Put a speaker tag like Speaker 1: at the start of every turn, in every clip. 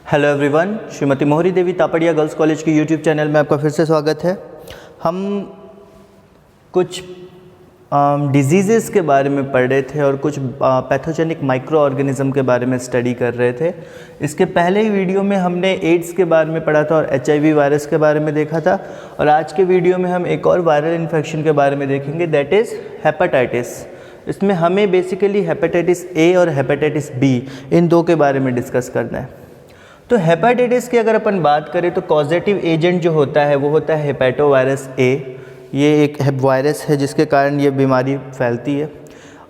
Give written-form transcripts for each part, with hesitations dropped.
Speaker 1: Hello everyone, Shrimati मोहरी देवी Tapadia girls college की YouTube channel में आपका फिर से स्वागत है। हम कुछ डिजीज़ेस के बारे में पढ़ रहे थे और कुछ पैथोजेनिक माइक्रो ऑर्गेनिज्म के बारे में स्टडी कर रहे थे। इसके पहले ही वीडियो में हमने एड्स के बारे में पढ़ा था और HIV वायरस के बारे में देखा था, और आज के वीडियो में हम एक और वायरल इन्फेक्शन के बारे में देखेंगे, दैट इज़ हेपेटाइटिस। इसमें हमें बेसिकली हेपेटाइटिस A और हेपेटाइटिस B इन दो के बारे में डिस्कस करना है। तो हेपेटाइटिस की अगर अपन बात करें तो कॉजेटिव एजेंट जो होता है वो होता है हेपेटोवायरस A। ये एक वायरस है जिसके कारण ये बीमारी फैलती है।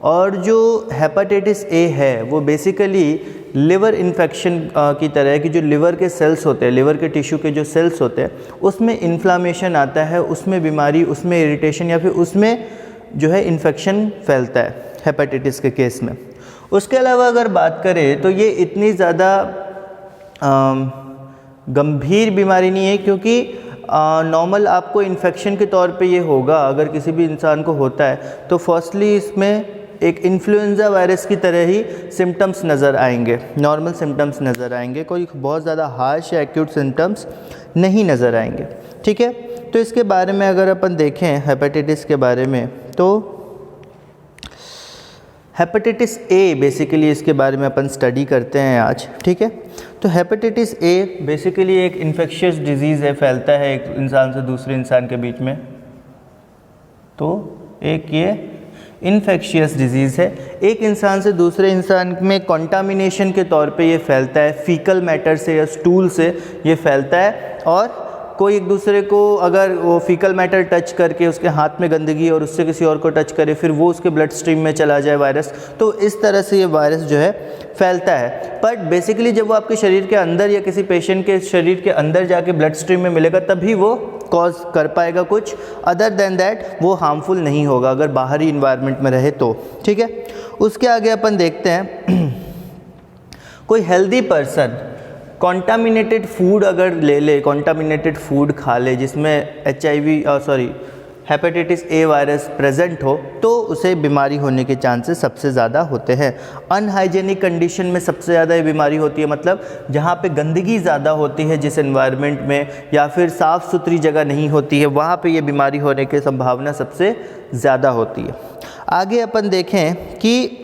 Speaker 1: और जो हेपेटाइटिस A है वो बेसिकली लिवर इन्फेक्शन की तरह है कि जो लिवर के सेल्स होते हैं, लिवर के टिश्यू के जो सेल्स होते हैं उसमें इन्फ्लामेशन आता है, उसमें बीमारी, उसमें इरिटेशन या फिर उसमें जो है इन्फेक्शन फैलता है हेपेटाइटिस के केस में। उसके अलावा अगर बात करें तो ये इतनी ज़्यादा गंभीर बीमारी नहीं है, क्योंकि नॉर्मल आपको इन्फेक्शन के तौर पे ये होगा अगर किसी भी इंसान को होता है तो फर्स्टली इसमें एक इन्फ्लुएंजा वायरस की तरह ही सिम्टम्स नज़र आएंगे, नॉर्मल सिम्टम्स नज़र आएंगे, कोई बहुत ज़्यादा हार्श या एक्यूट सिम्टम्स नहीं नज़र आएंगे। ठीक है, तो इसके बारे में अगर अपन देखें हेपेटाइटिस के बारे में तो हेपेटाइटिस A बेसिकली इसके बारे में अपन स्टडी करते हैं आज। ठीक है, तो हेपेटाइटिस A बेसिकली एक इन्फेक्शियस डिजीज़ है, फैलता है एक इंसान से दूसरे इंसान के बीच में। तो एक ये इन्फेक्शियस डिजीज़ है, एक इंसान से दूसरे इंसान में कंटामिनेशन के तौर पे ये फैलता है, फीकल मैटर से या स्टूल से ये फैलता है। और कोई एक दूसरे को अगर वो फीकल मैटर टच करके उसके हाथ में गंदगी और उससे किसी और को टच करे फिर वो उसके ब्लड स्ट्रीम में चला जाए वायरस, तो इस तरह से ये वायरस जो है फैलता है। बट बेसिकली जब वो आपके शरीर के अंदर या किसी पेशेंट के शरीर के अंदर जाके ब्लड स्ट्रीम में मिलेगा तभी वो कॉज कर पाएगा कुछ, अदर देन दैट वो हार्मफुल नहीं होगा अगर बाहरी इन्वायरमेंट में रहे तो। ठीक है, उसके आगे अपन देखते हैं कोई हेल्दी पर्सन कॉन्टामिनेटेड फूड अगर ले ले, कॉन्टामिनेटेड फूड खा ले जिसमें हेपेटाइटिस A वायरस प्रेजेंट हो तो उसे बीमारी होने के चांसेस सबसे ज़्यादा होते हैं। अनहाइजेनिक कंडीशन में सबसे ज़्यादा ये बीमारी होती है, मतलब जहाँ पे गंदगी ज़्यादा होती है जिस एनवायरनमेंट में, या फिर साफ़ सुथरी जगह नहीं होती है, वहाँ पे ये बीमारी होने की संभावना सबसे ज़्यादा होती है। आगे अपन देखें कि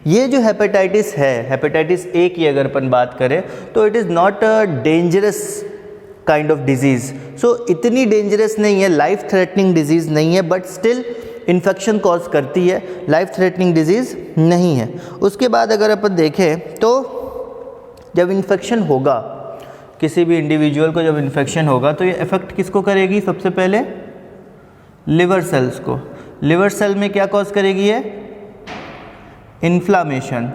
Speaker 1: ये जो हेपेटाइटिस है, हेपेटाइटिस A की अगर अपन बात करें तो it is not a dangerous kind of disease. So इतनी डेंजरस नहीं है, लाइफ थ्रेटनिंग डिजीज़ नहीं है, बट स्टिल इन्फेक्शन कॉज करती है, लाइफ थ्रेटनिंग डिजीज़ नहीं है। उसके बाद अगर अपन देखें तो जब इन्फेक्शन होगा किसी भी इंडिविजुअल को, जब इन्फेक्शन होगा तो ये इफ़ेक्ट किसको करेगी? सबसे पहले लिवर सेल्स को। लिवर सेल में क्या कॉज करेगी ये? इन्फ्लामेशन।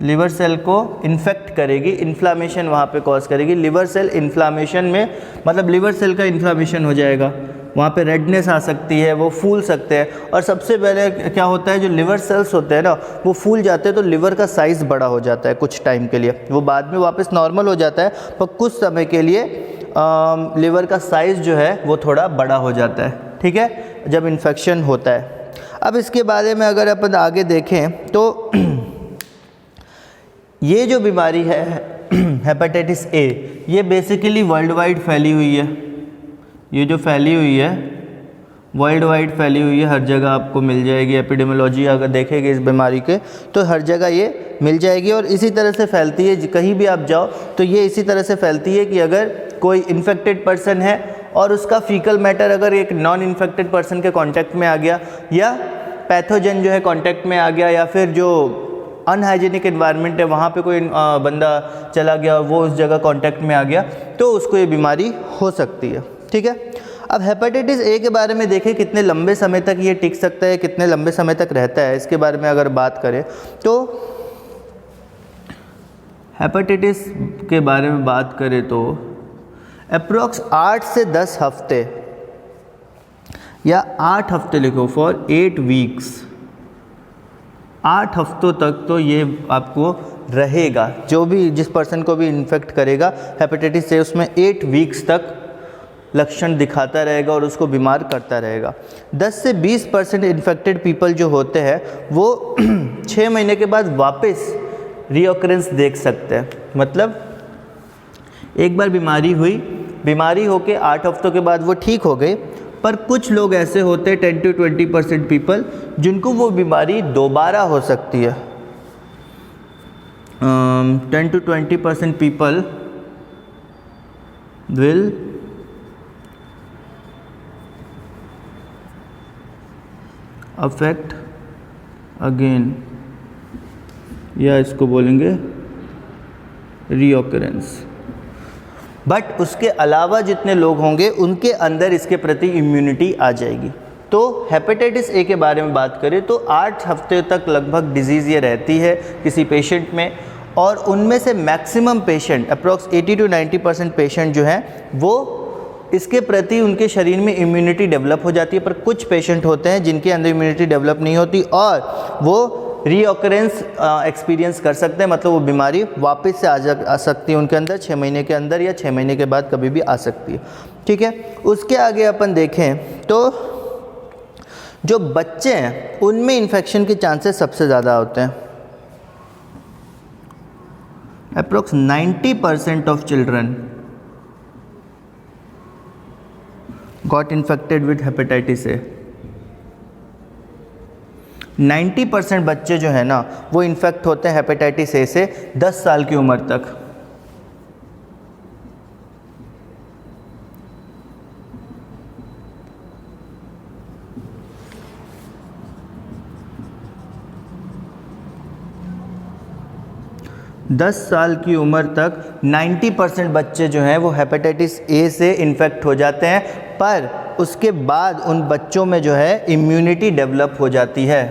Speaker 1: लिवर सेल को इन्फेक्ट करेगी, इन्फ्लामेशन वहाँ पे कॉज करेगी। लिवर सेल इन्फ्लामेशन में मतलब लिवर सेल का इन्फ्लामेशन हो जाएगा, वहाँ पे रेडनेस आ सकती है, वो फूल सकते हैं। और सबसे पहले क्या होता है, जो लिवर सेल्स होते हैं ना वो फूल जाते हैं तो लिवर का साइज़ बड़ा हो जाता है कुछ टाइम के लिए, वो बाद में वापस नॉर्मल हो जाता है, पर कुछ समय के लिए लिवर का साइज़ जो है वो थोड़ा बड़ा हो जाता है। ठीक है, जब इन्फेक्शन होता है। अब इसके बारे में अगर अपन आगे देखें तो ये जो बीमारी है हेपेटाइटिस A, ये बेसिकली वर्ल्ड वाइड फैली हुई है। ये जो फैली हुई है वर्ल्ड वाइड फैली हुई है, हर जगह आपको मिल जाएगी। एपिडेमियोलॉजी अगर देखेंगे इस बीमारी के तो हर जगह ये मिल जाएगी और इसी तरह से फैलती है। कहीं भी आप जाओ तो ये इसी तरह से फैलती है कि अगर कोई इन्फेक्टेड पर्सन है और उसका फीकल मैटर अगर एक नॉन इन्फेक्टेड पर्सन के कांटेक्ट में आ गया, या पैथोजन जो है कांटेक्ट में आ गया, या फिर जो अनहाइजेनिक एनवायरनमेंट है वहाँ पे कोई बंदा चला गया और वो उस जगह कांटेक्ट में आ गया, तो उसको ये बीमारी हो सकती है। ठीक है, अब हेपेटाइटिस A के बारे में देखें कितने लंबे समय तक ये टिक सकता है, कितने लंबे समय तक रहता है, इसके बारे में अगर बात करें तो हेपेटाइटिस के बारे में बात करें तो अप्रॉक्स 8 से 10 हफ्ते या 8 हफ्ते लिखो, फॉर 8 वीक्स, 8 हफ्तों तक तो ये आपको रहेगा। जो भी जिस पर्सन को भी इन्फेक्ट करेगा हेपेटाइटिस से उसमें 8 वीक्स तक लक्षण दिखाता रहेगा और उसको बीमार करता रहेगा। 10 से 20% इन्फेक्टेड पीपल जो होते हैं वो 6 महीने के बाद वापस रीऑकरेंस देख सकते हैं, मतलब एक बार बीमारी होके 8 हफ्तों के बाद वो ठीक हो गए, पर कुछ लोग ऐसे होते हैं 10 to 20% पीपल जिनको वो बीमारी दोबारा हो सकती है। 10 to 20% people will affect again, या इसको बोलेंगे रीऑकरेंस। बट उसके अलावा जितने लोग होंगे उनके अंदर इसके प्रति इम्यूनिटी आ जाएगी। तो हेपेटाइटिस ए के बारे में बात करें तो 8 हफ्ते तक लगभग डिजीज़ ये रहती है किसी पेशेंट में, और उनमें से maximum patient approx 80 to 90% patient जो हैं वो इसके प्रति उनके शरीर में इम्यूनिटी डेवलप हो जाती है। पर कुछ पेशेंट होते हैं जिनके अंदर इम्यूनिटी डेवलप नहीं होती और वो रीऑकरेंस एक्सपीरियंस कर सकते हैं, मतलब वो बीमारी वापस से आ सकती है उनके अंदर 6 महीने के अंदर या 6 महीने के बाद कभी भी आ सकती है। ठीक है, उसके आगे अपन देखें तो जो बच्चे हैं उनमें इन्फेक्शन के चांसेस सबसे ज़्यादा होते हैं। Approx 90% of children got infected with hepatitis A. 90% बच्चे जो है ना वो इन्फेक्ट होते हैं हेपेटाइटिस ए से 10 साल की उम्र तक। दस साल की उम्र तक 90% बच्चे जो हैं वो हेपेटाइटिस ए से इन्फेक्ट हो जाते हैं, पर उसके बाद उन बच्चों में जो है इम्यूनिटी डेवलप हो जाती है।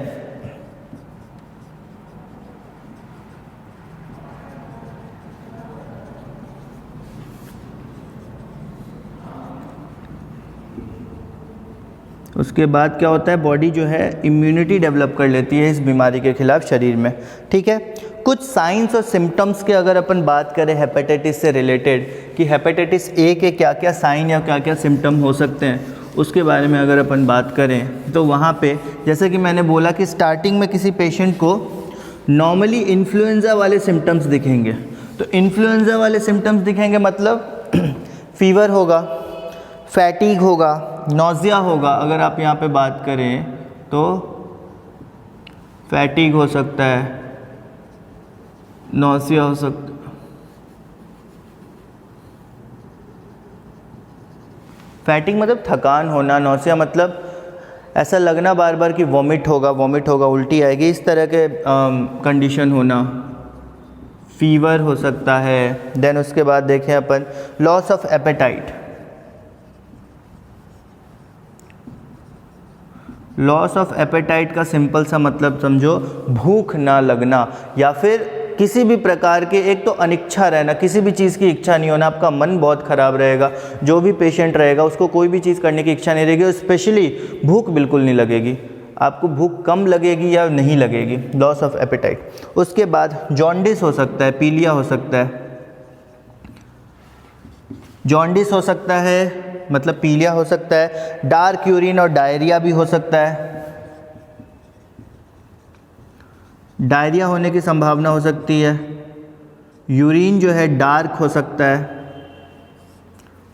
Speaker 1: उसके बाद क्या होता है, बॉडी जो है इम्यूनिटी डेवलप कर लेती है इस बीमारी के खिलाफ शरीर में। ठीक है, कुछ साइंस और सिम्टम्स के अगर अपन बात करें हेपेटाइटिस से रिलेटेड कि हेपेटाइटिस ए के क्या क्या साइन या क्या क्या सिम्टम हो सकते हैं, उसके बारे में अगर अपन बात करें तो वहाँ पे जैसे कि मैंने बोला कि स्टार्टिंग में किसी पेशेंट को नॉर्मली इन्फ्लुएंजा वाले सिम्टम्स दिखेंगे। तो इन्फ्लुएंजा वाले सिम्टम्स दिखेंगे मतलब फीवर होगा, फैटीग होगा, नौजिया होगा। अगर आप यहाँ पे बात करें तो फैटीग हो सकता है, नौजिया हो सकता है, फैटिंग मतलब थकान होना, नौसिया मतलब ऐसा लगना बार बार कि वॉमिट होगा, उल्टी आएगी, इस तरह के कंडीशन होना। फीवर हो सकता है। देन उसके बाद देखें अपन loss of appetite. Loss of appetite का सिंपल सा मतलब समझो भूख ना लगना, या फिर किसी भी प्रकार के, एक तो अनिच्छा रहना, किसी भी चीज़ की इच्छा नहीं होना, आपका मन बहुत ख़राब रहेगा। जो भी पेशेंट रहेगा उसको कोई भी चीज़ करने की इच्छा नहीं रहेगी, और स्पेशली भूख बिल्कुल नहीं लगेगी, आपको भूख कम लगेगी या नहीं लगेगी, लॉस ऑफ एपेटाइट। उसके बाद जॉन्डिस हो सकता है, पीलिया हो सकता है। जॉन्डिस हो सकता है मतलब पीलिया हो सकता है। डार्क यूरिन और डायरिया भी हो सकता है। डायरिया होने की संभावना हो सकती है। यूरिन जो है डार्क हो सकता है।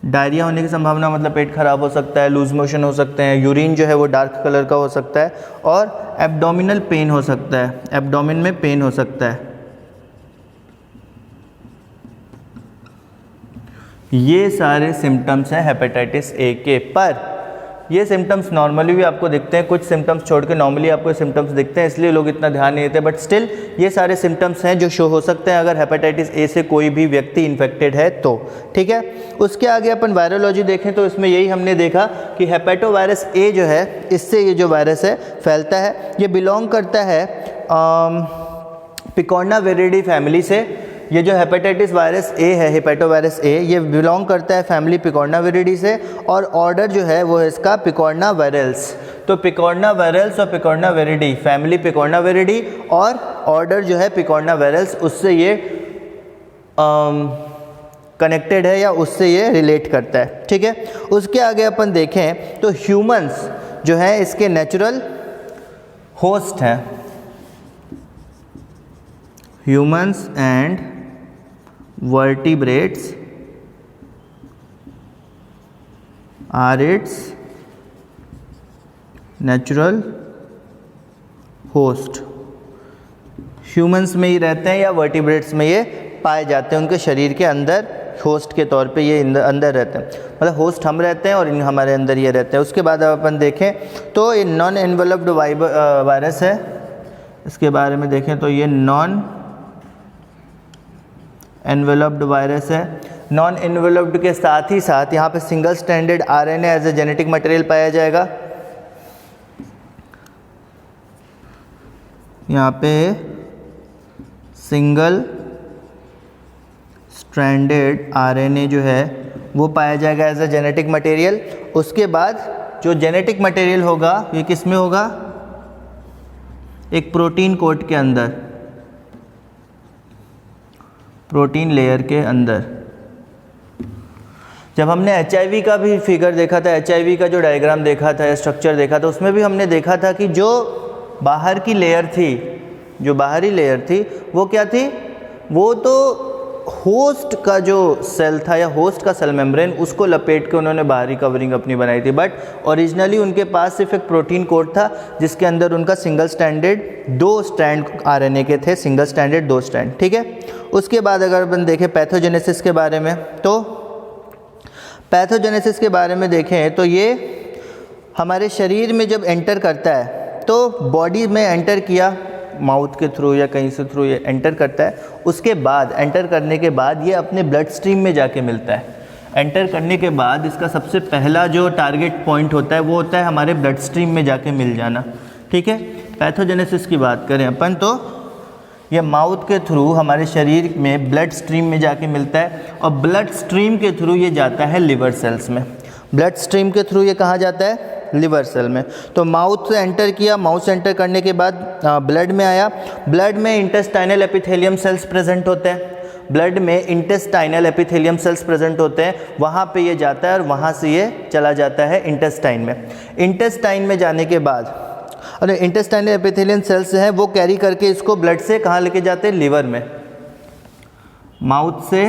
Speaker 1: डायरिया होने की संभावना मतलब पेट खराब हो सकता है, लूज मोशन हो सकते हैं। यूरिन जो है वो डार्क कलर का हो सकता है, और एब्डोमिनल पेन हो सकता है, एब्डोमिन में पेन हो सकता है। ये सारे सिम्टम्स हैं हेपेटाइटिस ए के। पर ये सिम्टम्स नॉर्मली भी आपको दिखते हैं, कुछ सिम्टम्स छोड़ के नॉर्मली आपको सिम्टम्स दिखते हैं, इसलिए लोग इतना ध्यान नहीं देते। बट स्टिल ये सारे सिम्टम्स हैं जो शो हो सकते हैं अगर हेपेटाइटिस ए से कोई भी व्यक्ति इन्फेक्टेड है तो। ठीक है, उसके आगे अपन वायरोलॉजी देखें तो इसमें यही हमने देखा कि हेपेटोवायरस ए जो है, इससे ये जो वायरस है फैलता है। ये बिलोंग करता है पिकॉर्नाविरिडी फैमिली से। ये जो हेपेटाइटिस वायरस ए है, हेपेटोवायरस ए, ये बिलोंग करता है फैमिली पिकॉर्नाविरिडी से, और ऑर्डर जो है वो है इसका पिकॉर्नावायरल्स। तो पिकॉर्नावायरल्स और पिकॉर्नाविरिडी, फैमिली पिकॉर्नाविरिडी और ऑर्डर जो है पिकॉर्नावायरल्स, उससे ये कनेक्टेड है या उससे ये रिलेट करता है। ठीक है, उसके आगे अपन देखें तो ह्यूमंस जो है इसके नेचुरल होस्ट हैं। Humans and vertebrates are its natural host. Humans में ही रहते हैं या वर्टिब्रेट्स में ये पाए जाते हैं, उनके शरीर के अंदर होस्ट के तौर पे ये अंदर रहते हैं, मतलब होस्ट हम रहते हैं और हमारे अंदर ये रहते हैं। उसके बाद अपन देखें तो ये नॉन एनवेलप्ड वायरस है, इसके बारे में देखें तो ये नॉन एनवेलप्ड वायरस है। नॉन एनवेलप्ड के साथ ही साथ यहाँ पे single stranded RNA as a genetic material पाया जाएगा। यहाँ पे सिंगल स्ट्रैंडेड आरएनए जो है वो पाया जाएगा एज अ जेनेटिक मटेरियल। उसके बाद जो जेनेटिक मटेरियल होगा ये किस में होगा, एक प्रोटीन कोट के अंदर, प्रोटीन लेयर के अंदर। जब हमने एचआईवी का भी फिगर देखा था, एचआईवी का जो डायग्राम देखा था, स्ट्रक्चर देखा था, उसमें भी हमने देखा था कि जो बाहर की लेयर थी, जो बाहरी लेयर थी वो क्या थी, वो तो होस्ट का जो सेल था या होस्ट का सेल मेम्ब्रेन उसको लपेट के उन्होंने बाहरी कवरिंग अपनी बनाई थी, बट ओरिजिनली उनके पास सिर्फ एक प्रोटीन कोड था जिसके अंदर उनका सिंगल स्टैंडर्ड 2 स्ट्रैंड आरएनए के थे, सिंगल स्टैंडर्ड 2 स्ट्रैंड, ठीक है। उसके बाद अगर अपन देखें पैथोजेनेसिस के बारे में, तो पैथोजेनेसिस के बारे में देखें तो ये हमारे शरीर में जब एंटर करता है तो बॉडी में एंटर किया, माउथ के थ्रू या कहीं से थ्रू ये एंटर करता है। उसके बाद एंटर करने के बाद ये अपने ब्लड स्ट्रीम में जाके मिलता है। एंटर करने के बाद इसका सबसे पहला जो टारगेट पॉइंट होता है वो होता है हमारे ब्लड स्ट्रीम में जाके मिल जाना, ठीक है। पैथोजेनेसिस की बात करें अपन तो ये माउथ के थ्रू हमारे शरीर में ब्लड स्ट्रीम में जाके मिलता है और ब्लड स्ट्रीम के थ्रू ये जाता है लिवर सेल्स में। ब्लड स्ट्रीम के थ्रू ये कहाँ जाता है, लिवर सेल में। तो माउथ से एंटर किया, माउथ से एंटर करने के बाद ब्लड में आया। ब्लड में इंटेस्टाइनल एपिथेलियम सेल्स प्रेजेंट होते हैं, ब्लड में इंटेस्टाइनल एपिथेलियम सेल्स प्रेजेंट होते हैं, वहाँ पे ये जाता है और वहाँ से ये चला जाता है इंटेस्टाइन में। इंटेस्टाइन में जाने के बाद और इंटेस्टाइनल एपिथेलियम सेल्स हैं वो कैरी करके इसको ब्लड से कहाँ लेके जाते हैं, लिवर में। माउथ से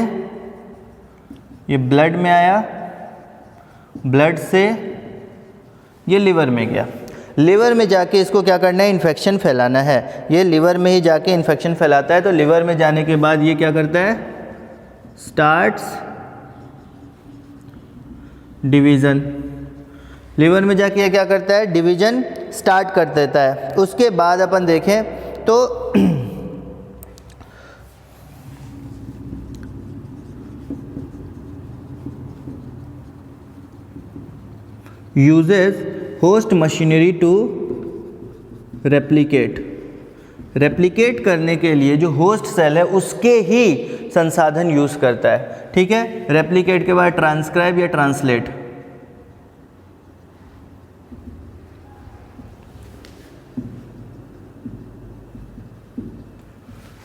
Speaker 1: ये ब्लड में आया, ब्लड से ये लिवर में गया। लिवर में जाके इसको क्या करना है, इन्फेक्शन फैलाना है। ये लिवर में ही जाके इन्फेक्शन फैलाता है। तो लिवर में जाने के बाद ये क्या करता है, स्टार्ट्स डिवीज़न। लिवर में जाके ये क्या करता है, डिवीज़न स्टार्ट कर देता है। उसके बाद अपन देखें तो uses host machinery to replicate। Replicate करने के लिए जो होस्ट सेल है उसके ही संसाधन यूज़ करता है, ठीक है। रेप्लिकेट के बाद ट्रांसक्राइब या ट्रांसलेट।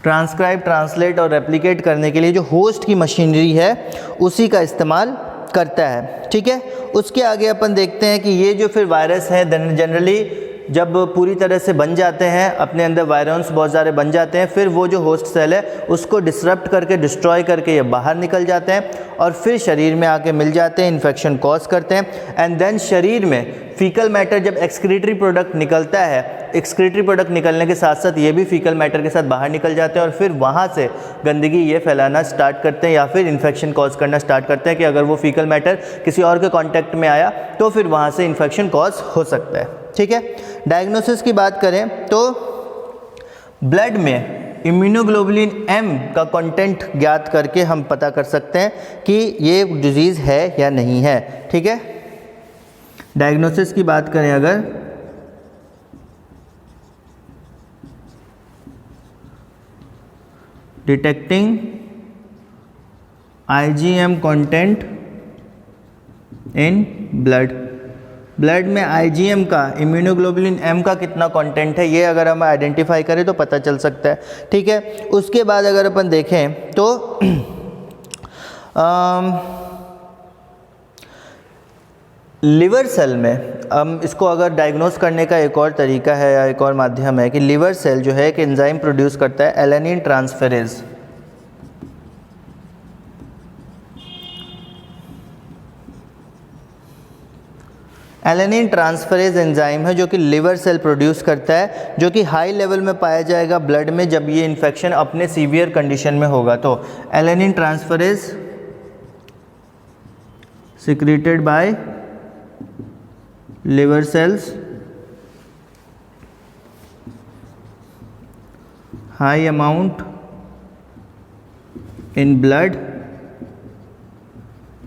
Speaker 1: ट्रांसक्राइब, ट्रांसलेट और रेप्लिकेट करने के लिए जो होस्ट की मशीनरी है उसी का इस्तेमाल करता है, ठीक है। उसके आगे अपन देखते हैं कि ये जो फिर वायरस है जनरली जब पूरी तरह से बन जाते हैं, अपने अंदर वायरस बहुत सारे बन जाते हैं, फिर वो जो होस्ट सेल है उसको डिसरप्ट करके, डिस्ट्रॉय करके ये बाहर निकल जाते हैं और फिर शरीर में आके मिल जाते हैं, इन्फेक्शन कॉज करते हैं। एंड देन शरीर में फीकल मैटर जब एक्सक्रीटरी प्रोडक्ट निकलता है, एक्सक्रीटरी प्रोडक्ट निकलने के साथ साथ ये भी फीकल मैटर के साथ बाहर निकल जाते हैं और फिर वहाँ से गंदगी ये फैलाना स्टार्ट करते हैं या फिर इन्फेक्शन कॉज करना स्टार्ट करते हैं कि अगर वो फीकल मैटर किसी और के कांटेक्ट में आया तो फिर वहाँ से इन्फेक्शन कॉज हो सकता है, ठीक है। डायग्नोसिस की बात करें तो ब्लड में इम्यूनोग्लोबुलिन M का कंटेंट ज्ञात करके हम पता कर सकते हैं कि ये डिजीज़ है या नहीं है, ठीक है। डायग्नोसिस की बात करें अगर detecting IgM content in blood. Blood में IgM का, इम्यूनोग्लोबुलिन M का कितना कंटेंट है ये अगर हम आइडेंटिफाई करें तो पता चल सकता है, ठीक है। उसके बाद अगर अपन देखें तो लिवर सेल में हम इसको अगर डायग्नोस करने का एक और तरीका है या एक और माध्यम है कि लिवर सेल जो है एक एंजाइम प्रोड्यूस करता है alanine transferase. Alanine transferase enzyme है जो कि लिवर सेल प्रोड्यूस करता है, जो कि हाई लेवल में पाया जाएगा ब्लड में जब ये इन्फेक्शन अपने सीवियर कंडीशन में होगा। तो alanine transferase secreted by liver cells, high amount in blood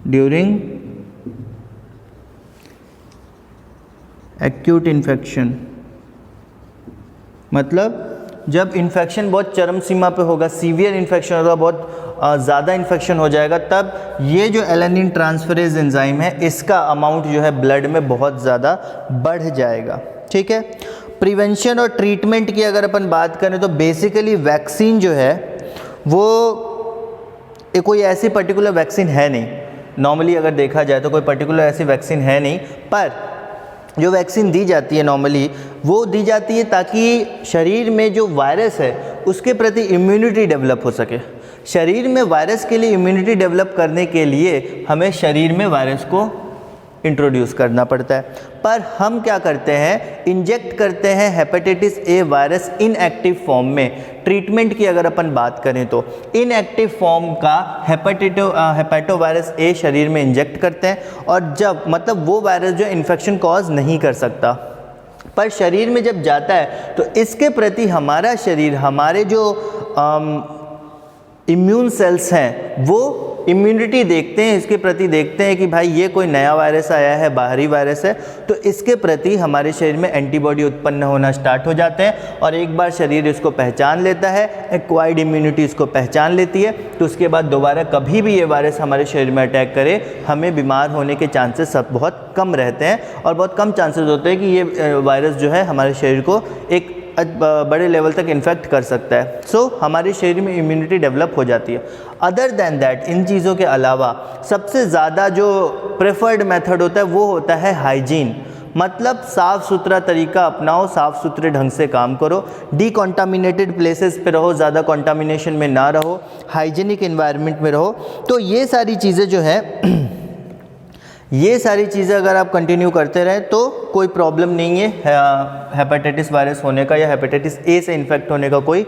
Speaker 1: during acute infection. मतलब जब इन्फेक्शन बहुत चरम सीमा पे होगा, सीवियर इन्फेक्शन होगा, बहुत ज़्यादा इन्फेक्शन हो जाएगा, तब ये जो एलेनिन ट्रांसफरेज एंजाइम है इसका अमाउंट जो है ब्लड में बहुत ज़्यादा बढ़ जाएगा। ठीक है। प्रिवेंशन और ट्रीटमेंट की अगर अपन बात करें तो बेसिकली वैक्सीन जो है वो कोई ऐसी पर्टिकुलर वैक्सीन है नहीं। नॉर्मली अगर देखा जाए तो कोई पर्टिकुलर ऐसी वैक्सीन है नहीं, पर जो वैक्सीन दी जाती है नॉर्मली वो दी जाती है ताकि शरीर में जो वायरस है उसके प्रति इम्यूनिटी डेवलप हो सके। शरीर में वायरस के लिए इम्यूनिटी डेवलप करने के लिए हमें शरीर में वायरस को इंट्रोड्यूस करना पड़ता है। पर हम क्या करते हैं, इंजेक्ट करते हैं hepatitis A virus inactive form में। ट्रीटमेंट की अगर अपन बात करें तो इनएक्टिव फॉर्म का हेपेटोवायरस ए शरीर में इंजेक्ट करते हैं, और जब मतलब वो वायरस जो इन्फेक्शन कॉज नहीं कर सकता, पर शरीर में जब जाता है तो इसके प्रति हमारा शरीर, हमारे जो इम्यून सेल्स हैं वो इम्यूनिटी देखते हैं, इसके प्रति देखते हैं कि भाई ये कोई नया वायरस आया है, बाहरी वायरस है, तो इसके प्रति हमारे शरीर में एंटीबॉडी उत्पन्न होना स्टार्ट हो जाते हैं। और एक बार शरीर इसको पहचान लेता है, एक्वायर्ड इम्यूनिटी इसको पहचान लेती है, तो उसके बाद दोबारा कभी भी ये वायरस हमारे शरीर में अटैक करे हमें बीमार होने के चांसेस सब बहुत कम रहते हैं, और बहुत कम चांसेस होते हैं कि ये वायरस जो है हमारे शरीर को एक बड़े लेवल तक इन्फेक्ट कर सकता है। सो हमारे शरीर में इम्यूनिटी डेवलप हो जाती है। अदर दैन दैट, इन चीज़ों के अलावा सबसे ज़्यादा जो प्रेफर्ड मेथड होता है वो होता है हाइजीन। मतलब साफ़ सुथरा तरीका अपनाओ, साफ़ सुथरे ढंग से काम करो, डीकॉन्टामिनेटेड प्लेसेस पे रहो, ज़्यादा कॉन्टामिनेशन में ना रहो, हाइजीनिक इन्वायरमेंट में रहो। तो ये सारी चीज़ें जो है ये सारी चीज़ें अगर आप कंटिन्यू करते रहें तो कोई प्रॉब्लम नहीं है हेपेटाइटिस वायरस होने का या हेपेटाइटिस ए से इन्फेक्ट होने का कोई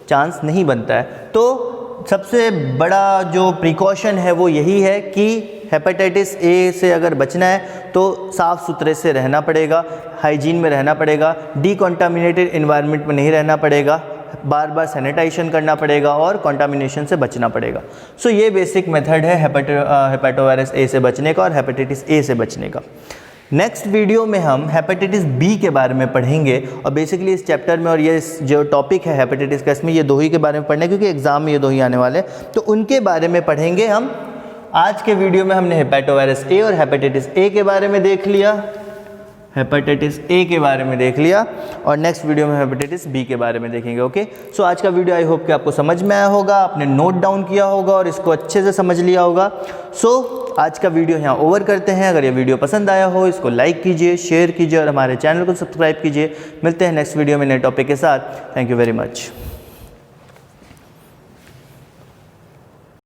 Speaker 1: चांस नहीं बनता है। तो सबसे बड़ा जो प्रिकॉशन है वो यही है कि हेपेटाइटिस ए से अगर बचना है तो साफ़ सुथरे से रहना पड़ेगा, हाइजीन में रहना पड़ेगा, डीकॉन्टामिनेटेड इन्वायरमेंट में नहीं रहना पड़ेगा, बार बार सैनिटाइजेशन करना पड़ेगा और कंटामिनेशन से बचना पड़ेगा। सो ये बेसिक मेथड है हेपेटोवायरस ए से बचने का और हेपेटाइटिस ए से बचने का। नेक्स्ट वीडियो में हम हेपेटाइटिस बी के बारे में पढ़ेंगे, और बेसिकली इस चैप्टर में और ये जो टॉपिक है हेपेटाइटिस का, इसमें ये दो ही के बारे में पढ़ना है क्योंकि एग्जाम में ये दो ही आने वाले हैं, तो उनके बारे में पढ़ेंगे हम। आज के वीडियो में हमने हेपेटोवायरस ए और हेपेटाइटिस ए के बारे में देख लिया, हेपेटाइटिस ए के बारे में देख लिया, और नेक्स्ट वीडियो में हेपेटाइटिस बी के बारे में देखेंगे। ओके, सो आज का वीडियो आई होप कि आपको समझ में आया होगा, आपने नोट डाउन किया होगा और इसको अच्छे से समझ लिया होगा। सो आज का वीडियो यहाँ ओवर करते हैं। अगर ये वीडियो पसंद आया हो इसको लाइक कीजिए, शेयर कीजिए और हमारे चैनल को सब्सक्राइब कीजिए। मिलते हैं नेक्स्ट वीडियो में नए टॉपिक के साथ। Thank you very much.